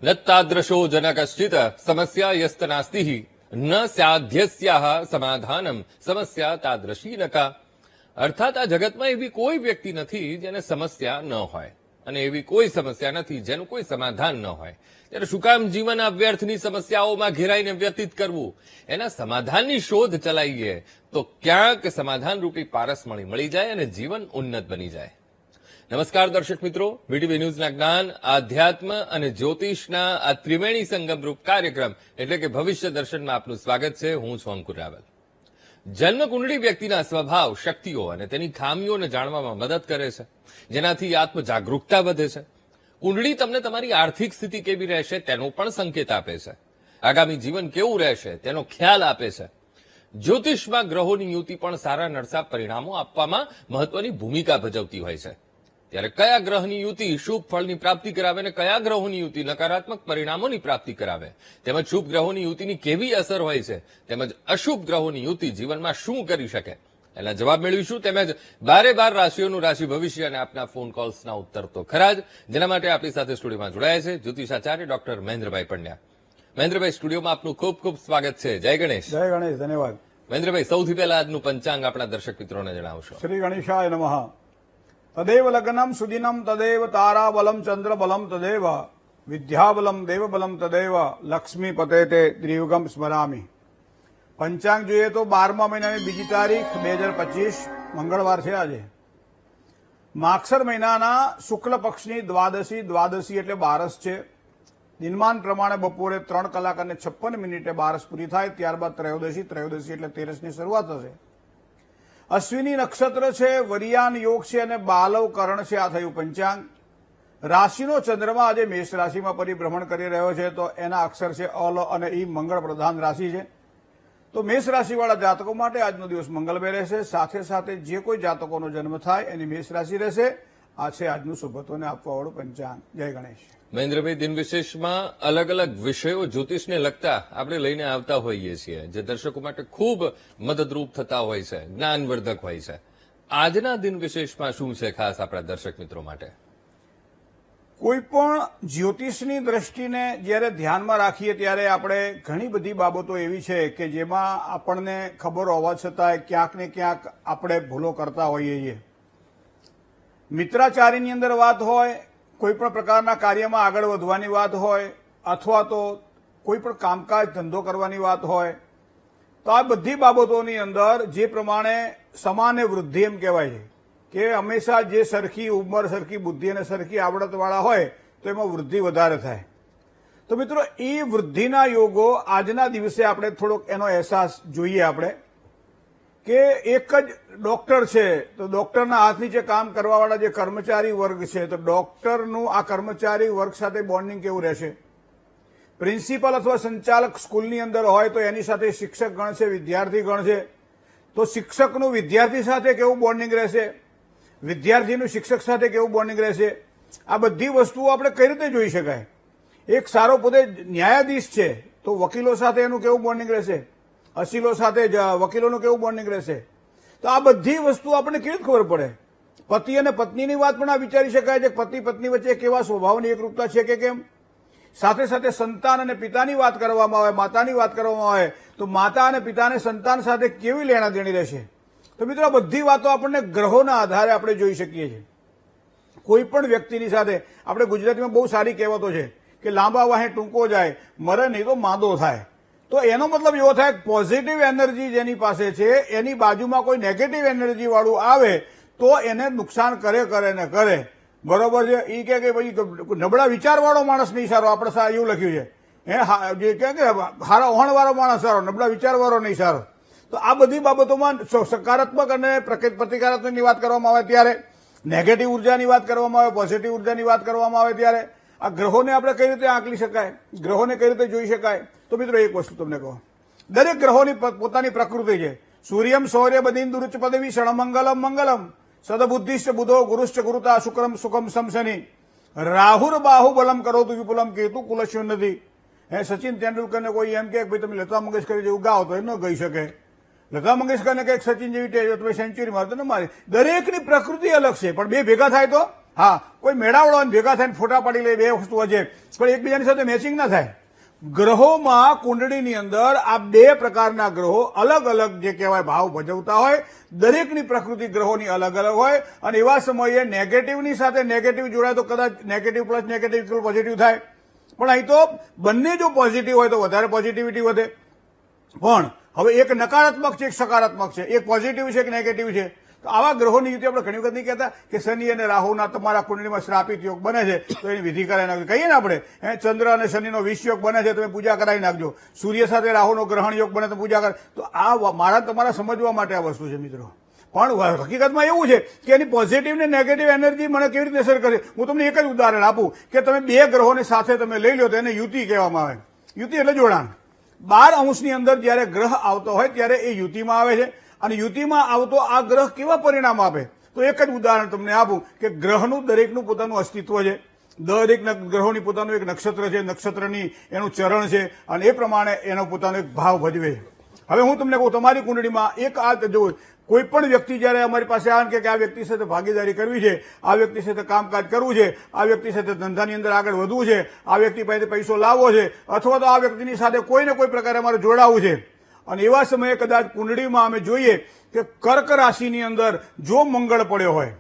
નત્તાદ્રશો જનકશ્ચિત સમસ્યા યસ્ત નાસ્તિ ન સાધ્યસ્યાહ સમાધાનમ સમસ્યા તાદ્રશી નકા. અર્થાત આ જગતમાં એવી કોઈ વ્યક્તિ નથી જેને સમસ્યા ન હોય અને એવી કોઈ સમસ્યા નથી જેનું કોઈ સમાધાન ન હોય. ત્યારે શું કામ જીવન આ વ્યર્થની સમસ્યાઓમાં ઘેરાઈને વ્યતીત કરવું? એના સમાધાનની શોધ ચલાવીએ તો ક્યાંક સમાધાન રૂપી પારસમણી મળી જાય અને જીવન ઉન્નત બની જાય. નમસ્કાર દર્શક મિત્રો, વીટીવી ન્યૂઝના જ્ઞાન, આધ્યાત્મ અને જ્યોતિષના આ ત્રિવેણી સંગમરૂપ કાર્યક્રમ એટલે કે ભવિષ્ય દર્શનમાં આપનું સ્વાગત છે. હું છું અંકુર રાવલ. જન્મકુંડળી વ્યક્તિના સ્વભાવ, શક્તિઓ અને તેની ખામીઓને જાણવામાં મદદ કરે છે, જેનાથી આત્મજાગૃતતા વધે છે. કુંડળી તમને તમારી આર્થિક સ્થિતિ કેવી રહેશે તેનો પણ સંકેત આપે છે. આગામી જીવન કેવું રહેશે તેનો ખ્યાલ આપે છે. જ્યોતિષમાં ગ્રહોની યુતિ પણ સારા નરસા પરિણામો આપવામાં મહત્વની ભૂમિકા ભજવતી હોય છે. ત્યારે કયા ગ્રહની યુતિ શુભ ફળની પ્રાપ્તિ કરાવે અને કયા ગ્રહોની યુતિ નકારાત્મક પરિણામોની પ્રાપ્તિ કરાવે, તેમજ શુભ ગ્રહોની યુતિની કેવી અસર હોય છે, તેમજ અશુભ ગ્રહોની યુતિ જીવનમાં શું કરી શકે, એના જવાબ મેળવીશું. તેમજ 12 રાશિઓનું રાશિ ભવિષ્ય અને આપના ફોન કોલ્સના ઉત્તર તો ખરા જ, જેના માટે આપણી સાથે સ્ટુડિયોમાં જોડાયા છે જ્યોતિષાચાર્ય ડોક્ટર મહેન્દ્રભાઈ પંડ્યા. મહેન્દ્રભાઈ, સ્ટુડિયોમાં આપનું ખૂબ ખૂબ સ્વાગત છે. જય ગણેશ. જય ગણેશ. ધન્યવાદ. મહેન્દ્રભાઈ, સૌથી પહેલા આજનું પંચાંગ આપણા દર્શક મિત્રોને જણાવશો. શ્રી ગણેશાય નમઃ. તદેવ લગ્નમ સુદિનમ તદેવ તારાબલમ ચંદ્રબલમ તદેવ વિદ્યાબલમ દેવબલમ તદેવ લક્ષ્મી પતે તે ત્રિયુગમ સ્મરામી. પંચાંગ જોઈએ તો 12મા મહિનાની બીજી તારીખ 2025 મંગળવાર છે. આજે માગસર મહિનાના શુક્લ પક્ષની દ્વાદશી એટલે બારસ છે. દિનમાન પ્રમાણે બપોરે 3 કલાક અને 56 મિનિટે બારસ પૂરી થાય, ત્યારબાદ ત્રયોદશી એટલે 13ની શરૂઆત થશે. અશ્વિની નક્ષત્ર છે, વરિયાન યોગ છે અને બાલવ કરણ છે. આ થયું પંચાંગ. રાશિનો ચંદ્રમા આજે મેષ રાશિમાં પરિભ્રમણ કરી રહ્યો છે, તો એના અક્ષર છે અલ અને ઈ. મંગળ પ્રધાન રાશિ છે, તો મેષ રાશિવાળા જાતકો માટે આજનો દિવસ મંગળમય રહેશે. સાથે સાથે જે કોઈ જાતકોનો જન્મ થાય એની મેષ રાશિ રહેશે. આ છે આજનું શુભત્વને આપવાવાળું પંચાંગ. જય ગણેશ. મહેન્દ્રભાઈ, દિન વિશેષમાં અલગ અલગ વિષયો જ્યોતિષને લગતા આપણે લઈને આવતા હોઈએ છીએ, જે દર્શકો માટે ખૂબ મદદરૂપ થતા હોય છે, જ્ઞાનવર્ધક હોય છે. આજના દિન વિશેષમાં શું છે ખાસ આપણા દર્શક મિત્રો માટે? કોઈ પણ જ્યોતિષની દ્રષ્ટિને જ્યારે ધ્યાનમાં રાખીએ ત્યારે આપણે ઘણી બધી બાબતો એવી છે કે જેમાં આપણને ખબર હોવા છતાંય ક્યાંક ને ક્યાંક આપણે ભૂલો કરતા હોઈએ છીએ. મિત્રાચારીની અંદર વાત હોય, કોઈ પણ પ્રકારના કાર્યમાં આગળ વધવાની વાત હોય, અથવા તો કોઈ પણ કામકાજ ધંધો કરવાની વાત હોય, તો આ બધી બાબતોની અંદર જે પ્રમાણે સમાને વૃદ્ધિ એમ કહેવાય છે કે હંમેશા જે સરખી ઉંમર, સરખી બુદ્ધિ અને સરખી આવડતવાળા હોય તો એમાં વૃદ્ધિ વધારે થાય. તો મિત્રો, એ વૃદ્ધિના યોગો આજના દિવસે આપણે થોડોક એનો અહેસાસ જોઈએ. આપણે કે એક જ ડોક્ટર છે, તો ડોક્ટરના હાથ નીચે કામ કરવાવાળા જે કર્મચારી વર્ગ છે, તો ડોક્ટરનું આ કર્મચારી વર્ગ સાથે બોન્ડિંગ કેવું રહેશે? પ્રિન્સિપલ અથવા સંચાલક સ્કૂલની અંદર હોય તો એની સાથે શિક્ષક ગણ છે, વિદ્યાર્થી ગણ છે, તો શિક્ષકનું વિદ્યાર્થી સાથે કેવું બોન્ડિંગ રહેશે? વિદ્યાર્થીનું શિક્ષક સાથે કેવું બોન્ડિંગ રહેશે? આ બધી વસ્તુઓ આપણે કઈ રીતે જોઈ શકાય? એક સારો પોતે ન્યાયાધીશ છે, તો વકીલો સાથે એનું કેવું બોન્ડિંગ રહેશે? અસીલો સાથે વકીલોનું કેવું બોન્ડિંગ રહેશે? તો આ બધી વસ્તુ આપણને કેવી રીતે ખબર પડે? પતિ અને પત્નીની વાત પણ આ વિચારી શકાય છે, પતિ પત્ની વચ્ચે કેવા સ્વભાવની એકરૂપતા છે કે કેમ. સાથે સાથે સંતાન અને પિતાની વાત કરવામાં આવે, માતાની વાત કરવામાં આવે, તો માતા અને પિતાને સંતાન સાથે કેવી લેણા દેણી રહેશે? તો મિત્રો, આ બધી વાતો આપણને ગ્રહોના આધારે આપણે જોઈ શકીએ છીએ. કોઈ પણ વ્યક્તિની સાથે આપણે ગુજરાતીમાં બહુ સારી કહેવતો છે કે લાંબા વાહે ટૂંકો જાય, મરે નહીં તો માંદો થાય. તો એનો મતલબ એવો થાય કે પોઝિટિવ એનર્જી જેની પાસે છે એની બાજુમાં કોઈ નેગેટિવ એનર્જી વાળું આવે તો એને નુકસાન કરે ને કરે. બરોબર છે? એ કે ભાઈ નબળા વિચારવાળો માણસ નહીં સારો, આપણે એવું લખ્યું છે કે હારા ઓહણવાળો માણસ સારો, નબળા વિચારવાળો નહીં સારો. તો આ બધી બાબતોમાં સકારાત્મક અને પ્રતિકારાત્મકની વાત કરવામાં આવે ત્યારે, નેગેટિવ ઉર્જાની વાત કરવામાં આવે, પોઝિટિવ ઉર્જાની વાત કરવામાં આવે ત્યારે આ ગ્રહોને આપણે કઈ રીતે આંકલી શકાય, ગ્રહોને કઈ રીતે જોઈ શકાય? તો મિત્રો, એક વસ્તુ તમને કહો, દરેક ગ્રહોની પોતાની પ્રકૃતિ છે. સૂર્યમ શૌર્ય બદિન્દુરુચ પદવી ષણમંગલમ મંગલમ સદબુદ્ધિશ્ચ બુધો ગુરુશ્ચ ગુરુતા શુક્રમ સુખમ સમશનિ રાહુર બાહુબલમ કરોતુ વિપુલમ કેતુ કુલસ્યો નથી. સચિન તેંડુલકરને કોઈ એમ કે ભાઈ તમે લતા મંગેશકર જેવું ગાઓ તો એ ન ગઈ શકે. લતા મંગેશકરને કંઈક સચિન જેવી સેન્ચુરી મારતો ને મારી. દરેકની પ્રકૃતિ અલગ છે, પણ બે ભેગા થાય તો હા, કોઈ મેળાવડો ભેગા થઈને ફોટા પાડી લે, બે વસ્તુ છે પણ એકબીજાની સાથે મેચિંગ ના થાય. ગ્રહોમાં કુંડળીની અંદર આ બે પ્રકારના ગ્રહો અલગ અલગ જે કહેવાય ભાવ ભજવતા હોય. દરેકની પ્રકૃતિ ગ્રહોની અલગ અલગ હોય અને એવા સમયે નેગેટિવની સાથે નેગેટિવ જોડાય તો કદાચ નેગેટિવ પ્લસ નેગેટિવ પોઝિટિવ થાય. પણ અહીં તો બંને જો પોઝિટિવ હોય તો વધારે પોઝિટિવિટી વધે. પણ હવે એક નકારાત્મક છે, એક સકારાત્મક છે, એક પોઝિટિવ છે, એક નેગેટિવ છે. તો આવા ગ્રહોની યુતિ આપણે ઘણી વખત નહીં કહેતા કે શનિ અને રાહુના તમારા કુંડળીમાં શ્રાપિત યોગ બને છે તો એની વિધિ કરાવી નાખજો. કહીએ ને આપણે ચંદ્ર અને શનિનો વિષ યોગ બને છે તમે પૂજા કરાવી નાખજો. સૂર્ય સાથે રાહુનો ગ્રહણ યોગ બને તો પૂજા કરાય. તો આ મારા તમારા સમજવા માટે આ વસ્તુ છે મિત્રો. પણ હકીકતમાં એવું છે કે એની પોઝિટિવ ને નેગેટિવ એનર્જી મને કેવી રીતે અસર કરે. હું તમને એક જ ઉદાહરણ આપું કે તમે બે ગ્રહોને સાથે તમે લઈ લો તો એને યુતિ કહેવામાં આવે. યુતિ એટલે જોડાણ. 12 અંશની અંદર જયારે ગ્રહ આવતો હોય ત્યારે એ યુતિમાં આવે છે અને યુતિમાં આવતો આ ગ્રહ કેવા પરિણામ આપે. તો એક જ ઉદાહરણ તમને આપું કે ગ્રહનું દરેકનું પોતાનું અસ્તિત્વ છે. દરેક ગ્રહોની પોતાનું એક નક્ષત્ર છે, નક્ષત્રની એનું ચરણ છે અને એ પ્રમાણે એનો પોતાનો એક ભાવ ભજવે છે. હવે હું તમને કહું, તમારી કુંડળીમાં એક આ જો કોઈ પણ વ્યક્તિ જયારે અમારી પાસે આવે કે આ વ્યક્તિ સાથે ભાગીદારી કરવી છે, આ વ્યક્તિ સાથે કામકાજ કરવું છે, આ વ્યક્તિ સાથે ધંધાની અંદર આગળ વધવું છે, આ વ્યક્તિ પાસે પૈસો લાવવો છે અથવા તો આ વ્યક્તિની સાથે કોઈ ને કોઈ પ્રકારે અમારે જોડાવું છે અને એવા સમયે કદાચ કુંડળીમાં અમે જોઈએ કે કર્ક રાશિની અંદર જો મંગળ પડ્યો હોય,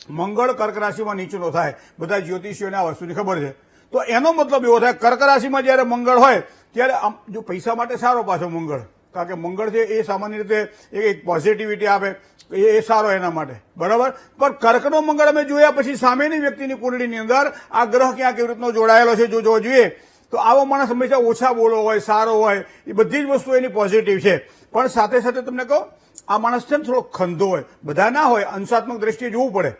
મંગળ કર્ક રાશિમાં નીચેનો થાય, બધા જ્યોતિષીઓને આ વસ્તુની ખબર છે. તો એનો મતલબ એવો થાય કર્ક રાશિમાં જયારે મંગળ હોય ત્યારે જો પૈસા માટે સારો પાછો મંગળ, કારણ કે મંગળ છે એ સામાન્ય રીતે એક પોઝિટિવિટી આપે, એ સારો એના માટે, બરાબર. પણ કર્કનો મંગળ અમે જોયા પછી સામેની વ્યક્તિની કુંડળીની અંદર આ ગ્રહ ક્યાં કેવી રીતનો જોડાયેલો છે જો જોઈએ તો આવો માણસ હંમેશા ઓછા બોલો હોય, સારો હોય, એ બધી જ વસ્તુ એની પોઝિટિવ છે. પણ સાથે સાથે તમને કહું આ માણસ છે ને થોડો ખંધો હોય, બધા ના હોય, અંશાત્મક દ્રષ્ટિએ જોવું પડે.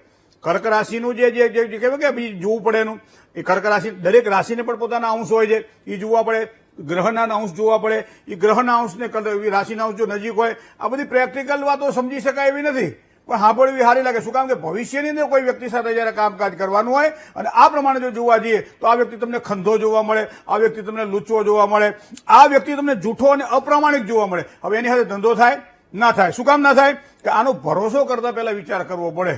કર્ક રાશિનું જે કહેવાય કે બીજું જોવું પડે એનું, એ કર્ક રાશિ દરેક રાશિને પણ પોતાના અંશ હોય છે, એ જોવા પડે. ગ્રહના અંશ જોવા પડે, એ ગ્રહના અંશને રાશિના અંશ જો નજીક હોય. આ બધી પ્રેક્ટિકલ વાતો સમજી શકાય એવી નથી પણ સાંભળવી સારી લાગે. શું કામ કે ભવિષ્યની અંદર કોઈ વ્યક્તિ સાથે જયારે કામકાજ કરવાનું હોય અને આ પ્રમાણે જો જોવા જઈએ તો આ વ્યક્તિ તમને ખંધો જોવા મળે, આ વ્યક્તિ તમને લુચ્ચો જોવા મળે, આ વ્યક્તિ તમને જૂઠો અને અપ્રામાણિક જોવા મળે. હવે એની સાથે ધંધો થાય ના થાય. શું કામ ના થાય કે આનો ભરોસો કરતા પહેલા વિચાર કરવો પડે.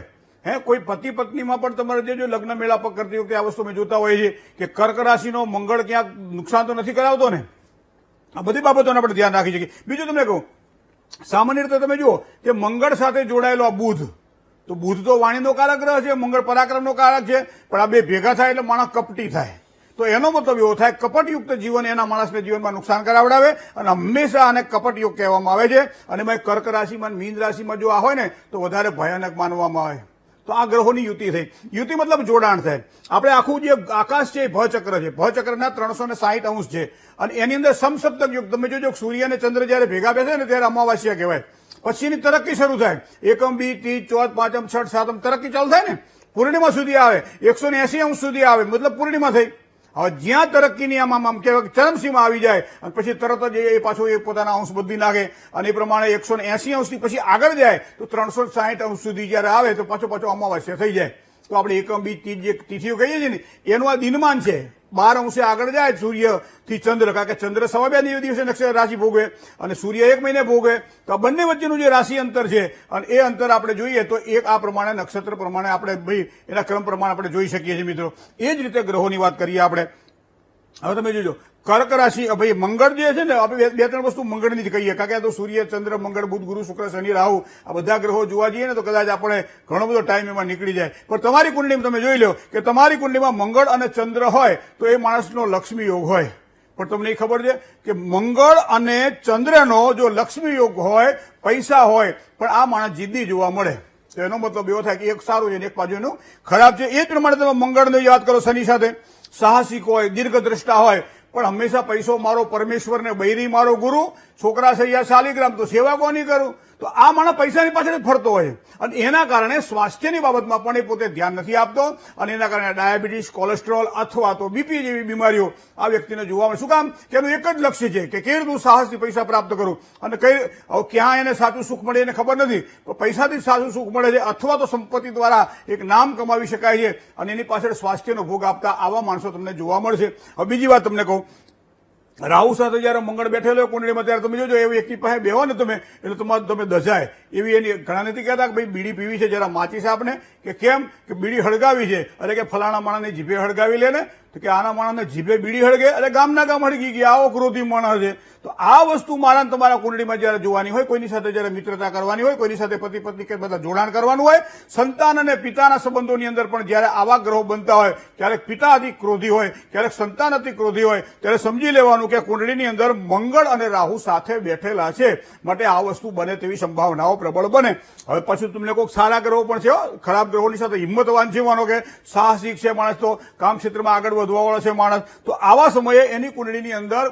કોઈ પતિ પત્નીમાં પણ તમારે જે લગ્ન મેળાપ કરતી વખતે આ વસ્તુ અમે જોતા હોઈએ છીએ કે કર્ક રાશિનો મંગળ ક્યાંક નુકસાન તો નથી કરાવતો ને. આ બધી બાબતોને આપણે ધ્યાન રાખી શકીએ. બીજું તમને કહું, સામાન્ય રીતે તમે જુઓ કે મંગળ સાથે જોડાયેલો આ બુધ, તો બુધ તો વાણીનો કારક ગ્રહ છે, મંગળ પરાક્રમનો કારક છે, પણ આ બે ભેગા થાય એટલે માણસ કપટી થાય. તો એનો મતલબ એવો થાય કપટયુક્ત જીવન એના માણસને જીવનમાં નુકસાન કરાવડાવે અને હંમેશા આને કપટયુગ કહેવામાં આવે છે. અને ભાઈ કર્ક રાશિમાં મીન રાશિમાં જો આ હોય ને તો વધારે ભયાનક માનવામાં આવે. તો આ ગ્રહોની યુતિ થઈ. યુતિ મતલબ જોડાણ થાય. આપણે આખું જે આકાશ છે એ ભચક્ર છે, ભચક્રના 360 અંશ છે અને એની અંદર સમસપ્તક યુગ. તમે જોજો સૂર્ય અને ચંદ્ર જયારે ભેગા બેસે ને ત્યારે અમાવાસ્યા કહેવાય. પછીની તરક્કી શરૂ થાય, એકમ, બી, ત્રીજ, ચોથ, પાંચમ, છઠ, સાતમ તરક્કી ચાલુ થાય ને, પૂર્ણિમા સુધી આવે, 180 અંશ સુધી આવે, મતલબ પૂર્ણિમા થઈ. હવે જ્યાં તરક્કીની આમ કહેવાય ચરમસીમા આવી જાય અને પછી તરત જ એ પાછો એ પોતાના અંશ બદલી નાખે અને એ પ્રમાણે 180 અંશથી પછી આગળ જાય તો 360 અંશ સુધી જયારે આવે તો પાછો અમાવાસ્યા થઈ જાય. તો આપણે એકમ, બીજ, ત્રીજ જે તિથિઓ કહીએ છીએ ને એનું આ દિનમાન છે. 12 અંશે આગળ જાય સૂર્યથી ચંદ્ર, કારણ કે ચંદ્ર સવા 2 દિવસે નક્ષત્ર રાશિ ભોગવે અને સૂર્ય 1 મહિને ભોગવે. તો આ બંને વચ્ચેનું જે રાશિ અંતર છે અને એ અંતર આપણે જોઈએ તો એક આ પ્રમાણે નક્ષત્ર પ્રમાણે આપણે ભાઈ એના ક્રમ પ્રમાણે આપણે જોઈ શકીએ છીએ મિત્રો. એ જ રીતે ગ્રહોની વાત કરીએ આપણે. હવે તમે જોજો કર્ક રાશિ, ભાઈ મંગળ જે છે ને આપણે 2-3 વસ્તુ મંગળની જ કહીએ, કારણ કે આ તો સૂર્ય, ચંદ્ર, મંગળ, બુધ, ગુરુ, શુક્ર, શનિ, રાહુ આ બધા ગ્રહો જોવા જઈએ ને તો કદાચ આપણે ઘણો બધો ટાઈમ એમાં નીકળી જાય. પણ તમારી કુંડળીમાં તમે જોઈ લો કે તમારી કુંડળીમાં મંગળ અને ચંદ્ર હોય તો એ માણસનો લક્ષ્મી યોગ હોય. પણ તમને એ ખબર છે કે મંગળ અને ચંદ્રનો જો લક્ષ્મી યોગ હોય, પૈસા હોય, પણ આ માણસ જિદ્દી જોવા મળે. તો એનો મતલબ એવો થાય કે એક સારું છે અને એક બાજુ એનું ખરાબ છે. એ જ પ્રમાણે તમે મંગળને યાદ કરો, શનિ સાથે સાહસિક હોય, દીર્ઘદ્રષ્ટા હોય, પણ હંમેશા પૈસો મારો પરમેશ્વર ને બૈરી મારો ગુરુ, છોકરા સૈયા શાલિગ્રામ, તો સેવા કોની કરું. તો આ માણસ પૈસાની પાછળ જ ફરતો હોય અને એના કારણે સ્વાસ્થ્યની બાબતમાં પણ એ પોતે ધ્યાન નથી આપતો અને એના કારણે ડાયાબિટીસ, કોલેસ્ટ્રોલ અથવા તો બીપી જેવી બીમારીઓ આ વ્યક્તિને જોવા મળે. શું કામ કે એનું એક જ લક્ષ્ય છે કે કેવી રીતે સાહસથી પૈસા પ્રાપ્ત કરું અને ક્યાં એને સાચું સુખ મળે એને ખબર નથી, પણ પૈસાથી સાચું સુખ મળે છે અથવા તો સંપત્તિ દ્વારા એક નામ કમાવી શકાય છે અને એની પાછળ સ્વાસ્થ્યનો ભોગ આપતા આવા માણસો તમને જોવા મળશે. હવે બીજી વાત તમને કહું રાહુ સાથે જયારે મંગળ બેઠેલો હોય કુંડળીમાં ત્યારે તમે જોજો એ વ્યક્તિ પાસે બેહો ને તમે એટલે તમારે તમે દજાય એવી એની ઘણા નથી કહેતા કે ભાઈ બીડી પીવી છે જરા માચીસ આપને કે કેમ કે બીડી હળગાવી છે અરે કે ફલાણા માણસને જીભે હળગાવી લે ને તો કે આના માણસને જીભે બીડી હળગે અરે ગામના ગામ હળગી ગયા આવો ક્રોધી માણસ છે તો આ વસ્તુ મારા તમારા કુંડળીમાં જયારે જોવાની હોય કોઈની સાથે જયારે મિત્રતા કરવાની હોય કોઈની સાથે પતિ પત્ની કે બધા જોડાણ કરવાનું હોય સંતાન અને પિતાના સંબંધોની અંદર પણ જયારે આવા ગ્રહો બનતા હોય ક્યારેક પિતા અતિ ક્રોધી હોય ક્યારેક સંતાન અતિ ક્રોધી હોય ત્યારે સમજી લેવાનું કે કુંડળીની અંદર મંગળ અને રાહુ સાથે બેઠેલા છે માટે આ વસ્તુ બને તેવી સંભાવનાઓ પ્રબળ બને હવે પછી તમને કોઈક સારા ગ્રહો પણ છે ખરાબ ગ્રહોની સાથે હિંમતવાન છે માનો કે સાહસિક છે માણસ તો કામ ક્ષેત્રમાં આગળ વધવાવાળો છે માણસ તો આવા સમયે એની કુંડળીની અંદર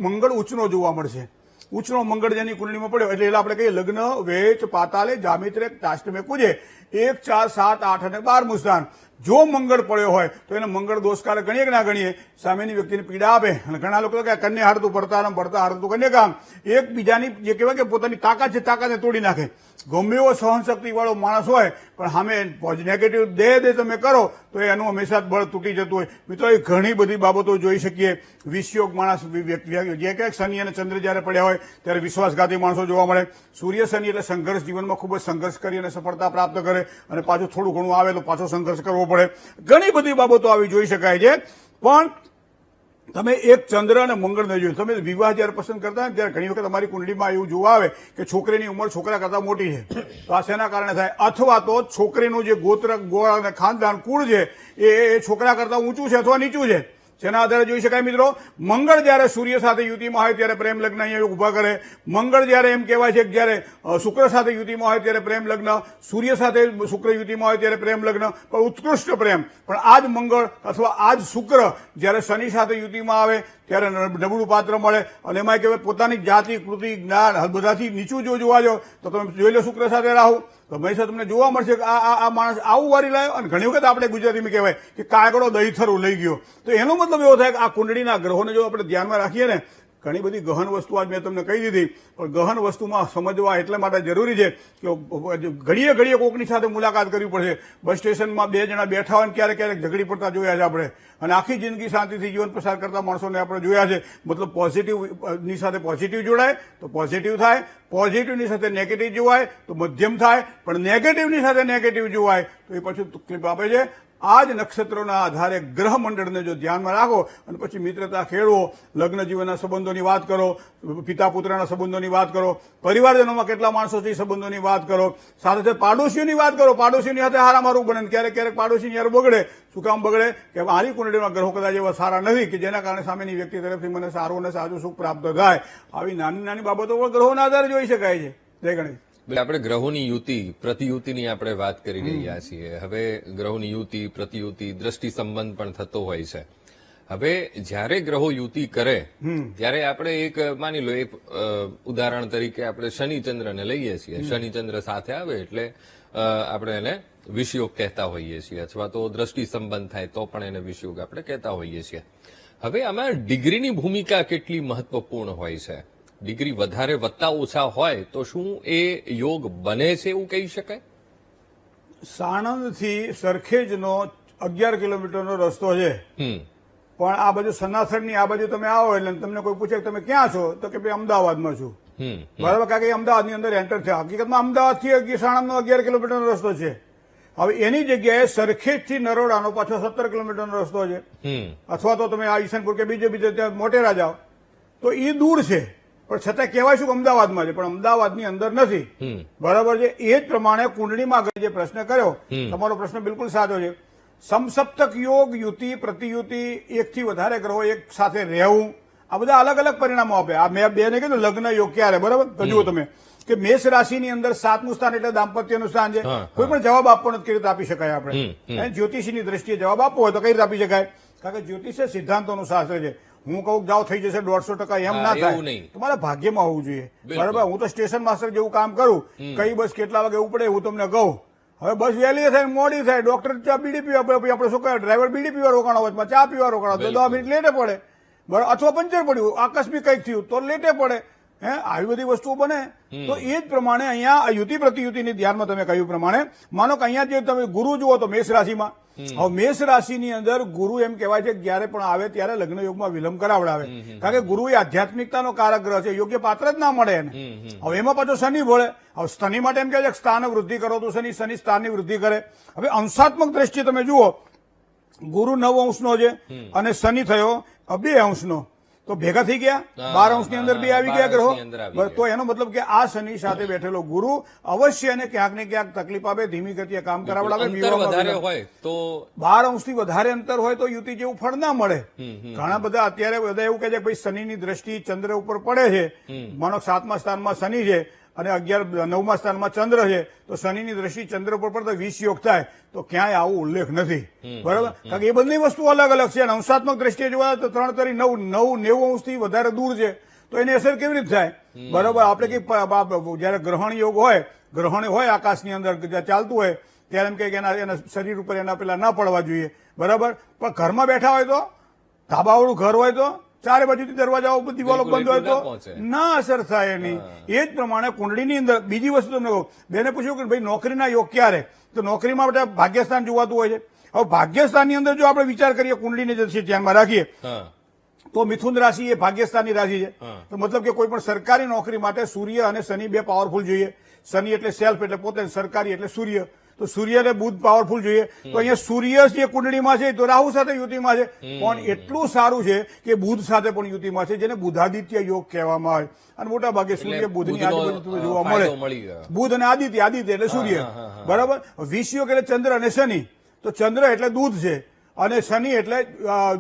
મંગળ ઉચ્ચનો જોવા મળશે ઉચ્ચનો મંગળ જેની કુંડળીમાં પડ્યો એટલે આપણે કહીએ લગ્ન વેચ પાતાલે જામિત્રે તાષ્ટમે કુજે 1 4 7 8 અને 12મું સ્થાન જો મંગળ પડ્યો હોય તો એને મંગળ દોષકારક ગણીએ કે ના ગણીએ સામેની વ્યક્તિને પીડા આપે અને ઘણા લોકો કે કન્યા હારતું ભરતારમ ભરતા હારતું કન્યાકામ એકબીજાની જે કહેવાય કે પોતાની તાકાત છે તાકાતને તોડી નાખે ગમે એવો સહનશક્તિ વાળો માણસ હોય પણ સામે નેગેટિવ દે તમે કરો તો એનું હંમેશા બળ તૂટી જતું હોય મિત્રો એ ઘણી બધી બાબતો જોઈ શકીએ વિષયોગ માણસ જે કે શનિ અને ચંદ્ર જયારે પડ્યા હોય ત્યારે વિશ્વાસઘાતી માણસો જોવા મળે સૂર્ય શનિ એટલે સંઘર્ષ જીવનમાં ખૂબ જ સંઘર્ષ કરી અને સફળતા પ્રાપ્ત કરે અને પાછું થોડું ઘણું આવે તો પાછો સંઘર્ષ કરવો પડે ઘણી બધી બાબતો આવી જોઈ શકાય છે પણ તમે એક ચંદ્ર અને મંગળને જોયું તમે વિવાહ જયારે પસંદ કરતા હોય ત્યારે ઘણી વખત અમારી કુંડળીમાં એવું જોવા આવે કે છોકરીની ઉંમર છોકરા કરતા મોટી છે તો આ શેના કારણે થાય અથવા તો છોકરીનું જે ગોત્ર ગોળ અને ખાનદાન કુળ છે એ છોકરા કરતા ઊંચું છે અથવા નીચું છે જેના આધારે જોઈ શકાય મિત્રો મંગળ જયારે સૂર્ય સાથે યુતિમાં હોય ત્યારે પ્રેમ લગ્ન અહીંયા ઉભા કરે મંગળ જયારે એમ કહેવાય છે કે જયારે શુક્ર સાથે યુતિમાં હોય ત્યારે પ્રેમ લગ્ન સૂર્ય સાથે શુક્ર યુતિમાં હોય ત્યારે પ્રેમ લગ્ન પણ ઉત્કૃષ્ટ પ્રેમ પણ આ જ મંગળ અથવા આ જ શુક્ર જયારે શનિ સાથે યુતિમાં આવે ત્યારે નબળું પાત્ર મળે અને એમાં કહેવાય પોતાની જાતિ કૃતિ જ્ઞાન બધાથી નીચું જો જોવા જાઓ તો તમે જોઈ લો શુક્ર સાથે રાહુ તો હંમેશા તમને જોવા મળશે કે આ માણસ આવું વારી લાવ્યો અને ઘણી વખત આપણે ગુજરાતીમાં કહેવાય કે કાગડો દહીથરું લઈ ગયો તો એનો મતલબ એવો થાય કે આ કુંડળીના ગ્રહોને જો આપણે ધ્યાનમાં રાખીએ ને ઘણી બધી ગહન વસ્તુ આજ મેં તમને કહી દીધી પણ ગહન વસ્તુમાં સમજવા એટલા માટે જરૂરી છે કે ઘડીએ ઘડીએ કોકની સાથે મુલાકાત કરવી પડશે બસ સ્ટેશનમાં 2 જણા બેઠા હોય ક્યારેક ક્યારેક ઝઘડી પડતા જોયા છે આપણે અને આખી જિંદગી શાંતિથી જીવન પસાર કરતા માણસોને આપણે જોયા છે મતલબ પોઝિટિવની સાથે પોઝિટિવ જોડાય તો પોઝિટિવ થાય પોઝિટિવની સાથે નેગેટિવ જોવાય તો મધ્યમ થાય પણ નેગેટિવની સાથે નેગેટિવ જોવાય તો એ પછી તકલીફ આપે છે આ જ નક્ષત્રોના આધારે ગ્રહ મંડળને જો ધ્યાનમાં રાખો અને પછી મિત્રતા ખેડવો લગ્ન જીવનના સંબંધોની વાત કરો પિતા પુત્રના સંબંધોની વાત કરો પરિવારજનોમાં કેટલા માણસો છે એ સંબંધોની વાત કરો સાથે સાથે પાડોશીઓની વાત કરો પાડોશીની સાથે હારામારું બને ક્યારેક ક્યારેક પાડોશીની યાર બગડે શું કામ બગડે કે મારી કુંડળીમાં ગ્રહો કદાચ એવા સારા નથી કે જેના કારણે સામેની વ્યક્તિ તરફથી મને સારું અને સાચું સુખ પ્રાપ્ત થાય આવી નાની નાની બાબતો પણ ગ્રહોના આધારે જોઈ શકાય છે જય ગણેશ આપણે ગ્રહોની યુતિ પ્રતિયુતિની આપણે વાત કરી રહ્યા છીએ હવે ગ્રહોની યુતિ પ્રતિયુતિ દ્રષ્ટિ સંબંધ પણ થતો હોય છે હવે જ્યારે ગ્રહો યુતિ કરે ત્યારે આપણે એક માની લો એક ઉદાહરણ તરીકે આપણે શનિચંદ્રને લઈએ છીએ શનિચંદ્ર સાથે આવે એટલે આપણે એને વિષયોગ કહેતા હોઈએ છીએ અથવા તો દ્રષ્ટિ સંબંધ થાય તો પણ એને વિષયોગ આપણે કહેતા હોઈએ છીએ હવે આમાં ડિગ્રીની ભૂમિકા કેટલી મહત્વપૂર્ણ હોય છે ડિગ્રી વધારે વત્તા ઓછા હોય તો શું એ યોગ બને છે એવું કહી શકાય સાણંદથી સરખેજનો 11 કિલોમીટરનો રસ્તો છે પણ આ બાજુ સનાથનની આ બાજુ તમે આવો એટલે તમને કોઈ પૂછે કે તમે ક્યાં છો તો કે ભાઈ અમદાવાદમાં છું બરાબર કારણ કે અમદાવાદની અંદર એન્ટર થયા હકીકતમાં અમદાવાદથી સાણંદનો 11 કિલોમીટરનો રસ્તો છે હવે એની જગ્યાએ સરખેજથી નરોડાનો પાછો 17 કિલોમીટરનો રસ્તો છે અથવા તો તમે આ ઈસનપુર કે બીજે ત્યાં મોટેરા જાઓ તો એ દૂર છે પણ છતાં કહેવાય શું કે અમદાવાદમાં છે પણ અમદાવાદની અંદર નથી બરાબર છે એ જ પ્રમાણે કુંડળીમાં જે પ્રશ્ન કર્યો તમારો પ્રશ્ન બિલકુલ સાચો છે સમસપ્તક યોગ યુતિ પ્રતિયુતિ એકથી વધારે ગ્રહો એક સાથે રહેવું આ બધા અલગ અલગ પરિણામો આપે આ મેં બેને કીધું લગ્ન યોગ ક્યારે બરાબર તો જુઓ તમે કે મેષ રાશિની અંદર 7મું સ્થાન એટલે દાંપત્યનું સ્થાન છે કોઈ પણ જવાબ આપવાનો કઈ રીતે આપી શકાય આપણે જ્યોતિષીની દ્રષ્ટિએ જવાબ આપવો હોય તો કઈ રીતે આપી શકાય કારણ કે જ્યોતિષ એ સિદ્ધાંતોનું શાસ્ત્ર છે હું કહું જાઓ થઈ જશે 150% એમ ના થાય તમારા ભાગ્યમાં હોવું જોઈએ બરાબર હું તો સ્ટેશન માસ્ટર જેવું કામ કરું કઈ બસ કેટલા વાગે ઉપડે હું તમને કહું હવે બસ વહેલી થાય મોડી થાય ડોક્ટર ચા બીડી પીવા આપણે શું કહે ડ્રાઈવર બીડી પીવા રોકાણો હોય ચા પીવા રોકાણો તો 10 મિનિટ લેટે પડે બરાબર અથવા પંચર પડ્યું આકસ્મિક કંઈક થયું તો લેટે પડે આવી બધી વસ્તુઓ બને તો એ જ પ્રમાણે અહીંયા યુતિ પ્રતિયુતિની ધ્યાનમાં તમે કહ્યું પ્રમાણે માનો કે અહીંયા જે તમે ગુરુ જુઓ તો મેષ રાશિમાં હવે મેષ રાશિની અંદર ગુરુ એમ કહેવાય છે કે જ્યારે પણ આવે ત્યારે લગ્ન યોગમાં વિલંબ કરાવડાવે, કારણ કે ગુરુ એ આધ્યાત્મિકતાનો કારક ગ્રહ છે, યોગ્ય પાત્ર જ ના મળે એને. હવે એમાં પાછો શનિ ભળે. હવે શનિ માટે એમ કહે છે કે સ્થાન વૃદ્ધિ કરો તો શનિ સ્થાનની વૃદ્ધિ કરે. હવે અંશાત્મક દ્રષ્ટિએ તમે જુઓ, ગુરુ 9 અંશનો છે અને શનિ થયો 2 અંશનો, તો ભેગા થઈ ગયા 12 અંશની અંદર 2 આવી ગયા ગ્રહો. તો એનો મતલબ કે આ શનિ સાથે બેઠેલો ગુરુ અવશ્ય એને ક્યાંક ને ક્યાંક તકલીફ આપે, ધીમી ગતિએ કામ કરાવડાવે. વધારે હોય તો 12 અંશથી વધારે અંતર હોય તો યુતિ જેવું ફળ ના મળે. ઘણા બધા અત્યારે બધા એવું કહે છે કે ભાઈ શનિની દ્રષ્ટિ ચંદ્ર ઉપર પડે છે, માનો 7મા સ્થાનમાં શનિ છે અને 9મા સ્થાનમાં ચંદ્ર છે, તો શનિની દ્રષ્ટિ ચંદ્ર ઉપર પડે તો 20 યોગ થાય. તો ક્યાંય આવો ઉલ્લેખ નથી, બરાબર? કારણ કે એ બંને વસ્તુ અલગ અલગ છે. અને અંશાત્મક દ્રષ્ટિએ જોવા તો 3 તરી 90 અંશથી વધારે દૂર છે, તો એની અસર કેવી રીતે થાય? બરાબર, આપણે કઈ જયારે ગ્રહણ યોગ હોય, ગ્રહણ હોય આકાશની અંદર ચાલતું હોય, ત્યારે એમ કે એના શરીર ઉપર એના પેલા ના પડવા જોઈએ, બરાબર? પણ ઘરમાં બેઠા હોય તો, ધાબાવાળું ઘર હોય તો, ચારે બાજુથી દરવાજાઓ દિવાલો બંધ હોય તો ના અસર થાય એની. એ જ પ્રમાણે કુંડળીની અંદર બીજી વસ્તુ તમને કહું, બેને પૂછ્યું કે ભાઈ નોકરીના યોગ ક્યારે, તો નોકરીમાં બધા ભાગ્યસ્થાન જોવાતું હોય છે. હવે ભાગ્યસ્થાનની અંદર જો આપણે વિચાર કરીએ, કુંડળીને જે ધ્યાનમાં રાખીએ, તો મિથુન રાશિ એ ભાગ્યસ્થાનની રાશિ છે. તો મતલબ કે કોઈ પણ સરકારી નોકરી માટે સૂર્ય અને શનિ 2 પાવરફુલ જોઈએ. શનિ એટલે સેલ્ફ, એટલે પોતે, સરકારી એટલે સૂર્ય. તો સૂર્ય અને બુધ પાવરફુલ જોઈએ. તો અહીંયા સૂર્ય જે કુંડળીમાં છે તો રાહુ સાથે યુતિમાં છે, પણ એટલું સારું છે કે બુધ સાથે પણ યુતિમાં છે, જેને બુધાદિત્ય યોગ કહેવામાં આવે. અને મોટા ભાગે સૂર્ય બુધની આજુબાજુ જોવા મળે. બુધ અને આદિત્ય એટલે સૂર્ય, બરાબર? વિષયોગ એટલે ચંદ્ર અને શનિ. તો ચંદ્ર એટલે દૂધ છે અને શનિ એટલે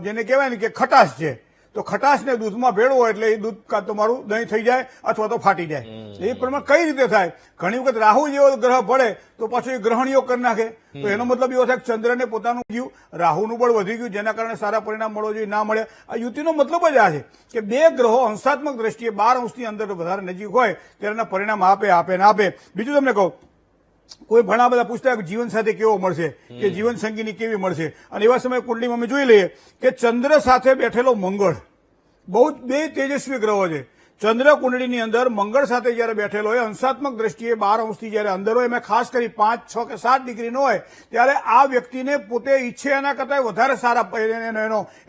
જેને કહેવાય ને કે ખટાશ છે. તો ખટાશને દૂધમાં ભેળવો એટલે એ દૂધ કાં તમારું દહીં થઈ જાય અથવા તો ફાટી જાય. એ પ્રમાણે કઈ રીતે થાય? ઘણી વખત રાહુ જેવો ગ્રહ પડે તો પાછો એ ગ્રહણ યોગ કરી નાખે. તો એનો મતલબ એવો થાય કે ચંદ્રને પોતાનું ગયું, રાહુનું બળ વધી ગયું, જેના કારણે સારા પરિણામ મળવો જોઈએ, ના મળે. આ યુતિનો મતલબ જ આ છે કે 2 ગ્રહો અંશાત્મક દ્રષ્ટિએ 12 અંશની અંદર વધારે નજીક હોય ત્યારે એના પરિણામ આપે ને આપે. બીજું તમને કહું, કોઈ ઘણા બધા પૂછતા હોય કે જીવન સાથે કેવો મળશે, કે જીવન સંગીની કેવી મળશે. અને એવા સમયે કુંડલીમાં અમે જોઈ લઈએ કે ચંદ્ર સાથે બેઠેલો મંગળ બહુ જ 2 તેજસ્વી ગ્રહો છે. ચંદ્ર કુંડળીની અંદર મંગળ સાથે જયારે બેઠેલો હોય, અંશાત્મક દ્રષ્ટિએ 12 અંશથી જયારે અંદર હોય, એમાં ખાસ કરી 5, 6 કે 7 ડિગ્રીનો હોય, ત્યારે આ વ્યક્તિને પોતે ઈચ્છે એના કરતા વધારે સારા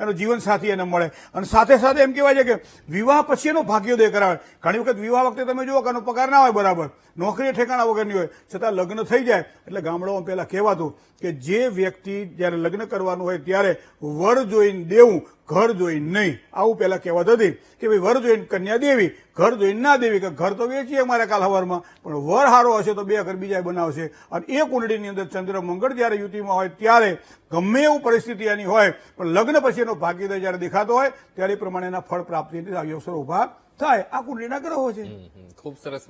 એનો જીવન સાથી એને મળે. અને સાથે સાથે એમ કહેવાય છે કે વિવાહ પછી એનો ભાગ્યોદય કરાવે. ઘણી વખત વિવાહ વખતે તમે જુઓ કે એનો પગાર ના હોય બરાબર, નોકરી ઠેકાણા વગરની હોય, છતાં લગ્ન થઈ જાય એટલે ગામડાઓમાં પહેલા કહેવાતું કે જે વ્યક્તિ જયારે લગ્ન કરવાનું હોય ત્યારે વર જોઈને દેવું, ઘર જોઈને નહીં. આવું પહેલા કહેવત હતી કે ભાઈ વર જોઈને કન્યા દેવી, ઘર જોઈને ના દેવી, કે ઘર તો વેચીએ અમારે કાલ હવારમાં, પણ વર હારો હશે તો 2 ઘર બીજા બનાવશે. અને એ કુંડળીની અંદર ચંદ્ર મંગળ જયારે યુતિમાં હોય ત્યારે ગમે એવું પરિસ્થિતિ એની હોય, પણ લગ્ન પછી એનો ભાગ્યોદય જયારે દેખાતો હોય ત્યારે એ પ્રમાણે એના ફળ પ્રાપ્તિના અવસરો ઉભા થાય. આ કુંડળીના ગ્રહો છે. ખૂબ સરસ.